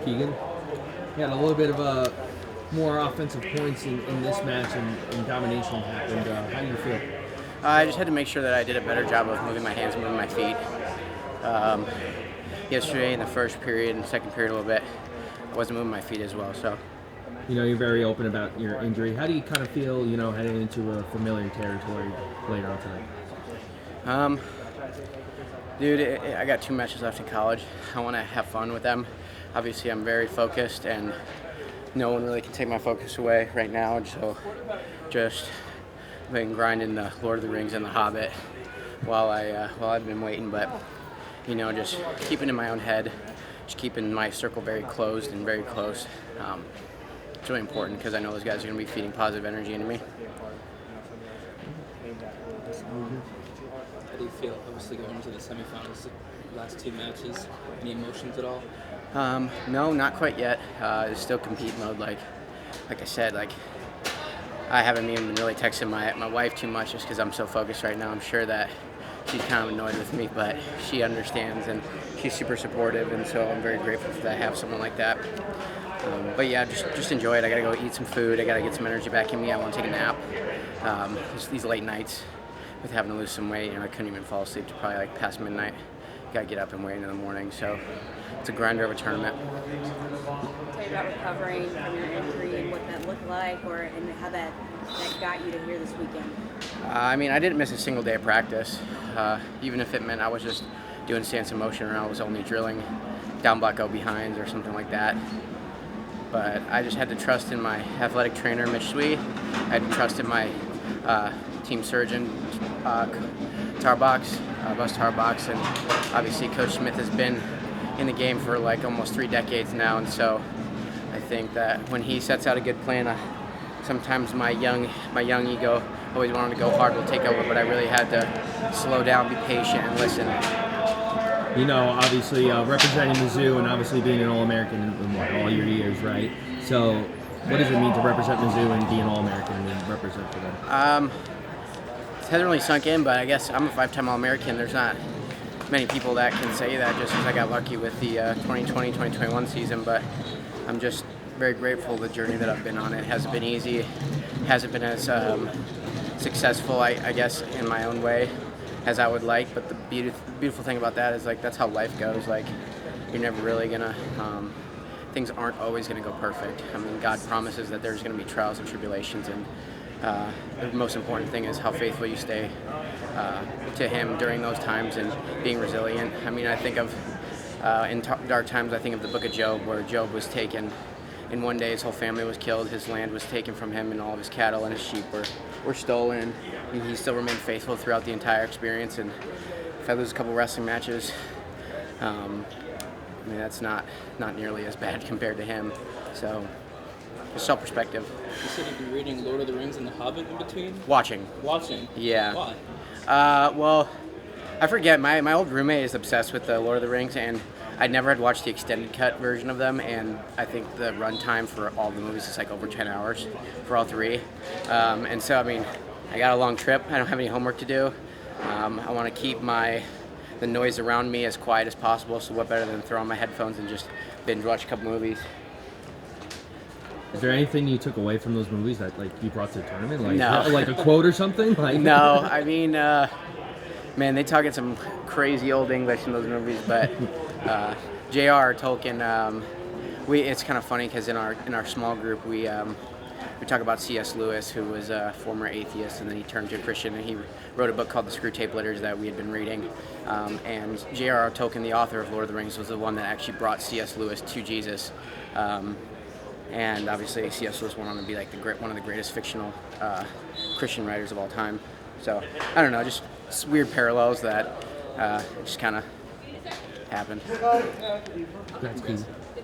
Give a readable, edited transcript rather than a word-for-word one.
Keegan. He had a little bit of more offensive points in this match, and domination happened. How do you feel? I just had to make sure that I did a better job of moving my hands, moving my feet. Um, Yesterday in the first period and second period a little bit, I wasn't moving my feet as well. So You're very open about your injury. How do you kind of feel, heading into a familiar territory later on tonight? Um, Dude, I got 2 matches left in college. I want to have fun with them. Obviously, I'm very focused, and no one really can take my focus away right now. So, just been grinding the Lord of the Rings and the Hobbit while I've been waiting. But just keeping in my own head, just keeping my circle very closed and very close. It's really important because I know those guys are going to be feeding positive energy into me. How do you feel, obviously, going into the semifinals, the last 2 matches? Any emotions at all? No, not quite yet. It's still compete mode. Like I said, I haven't even been really texting my wife too much just because I'm so focused right now. I'm sure that she's kind of annoyed with me, but she understands and she's super supportive, and so I'm very grateful that I have someone like that. But yeah, just enjoy it. I gotta go eat some food. I gotta get some energy back in me. I want to take a nap. These late nights with having to lose some weight, I couldn't even fall asleep to probably past midnight. Gotta get up and wait in the morning. So it's a grinder of a tournament. Tell you about recovering from your injury and what that looked like, and how that got you to here this weekend. I didn't miss a single day of practice, even if it meant I was just doing stance and motion, or I was only drilling down block go behinds or something like that. But I just had to trust in my athletic trainer, Mitch Swee. I had to trust in my team surgeon, Bus Tarbox, and obviously Coach Smith has been in the game for almost 3 decades now, and so I think that when he sets out a good plan, sometimes my young ego always wanted to go hard will take over, but I really had to slow down, be patient, and listen. Obviously representing Mizzou and obviously being an All-American in all your years, right? So what does it mean to represent Mizzou and be an All-American and represent for them? It hasn't really sunk in, but I guess I'm a 5-time All-American. There's not many people that can say that just because I got lucky with the 2020-2021 season, but I'm just very grateful for the journey that I've been on. It hasn't been easy. It hasn't been as successful, I guess, in my own way as I would like, but the beautiful thing about that is that's how life goes. You're never really gonna things aren't always gonna go perfect. God promises that there's gonna be trials and tribulations, and the most important thing is how faithful you stay to Him during those times and being resilient. I think of in dark times, I think of the book of Job, where Job was taken. In one day, his whole family was killed, his land was taken from him, and all of his cattle and his sheep were stolen. And he still remained faithful throughout the entire experience. And if I lose a couple wrestling matches, that's not nearly as bad compared to him. So, just self-perspective. You said you've been reading Lord of the Rings and the Hobbit in between? Watching. Yeah. Why? Well, I forget. My old roommate is obsessed with the Lord of the Rings, and I never had watched the extended cut version of them, and I think the runtime for all the movies is over 10 hours for all 3. And so, I got a long trip. I don't have any homework to do. I want to keep the noise around me as quiet as possible, so what better than throw on my headphones and just binge watch a couple movies. Is there anything you took away from those movies that you brought to the tournament? No. Like a quote or something? No, man, they talk in some crazy old English in those movies, but J.R. Tolkien, it's kind of funny because in our small group we talk about C.S. Lewis, who was a former atheist, and then he turned to a Christian, and he wrote a book called The Screwtape Letters that we had been reading. And J.R.R. Tolkien, the author of Lord of the Rings, was the one that actually brought C.S. Lewis to Jesus. And obviously C.S. Lewis went on to be one of the greatest fictional Christian writers of all time. So, I don't know, just weird parallels that just kind of happened. That's cool.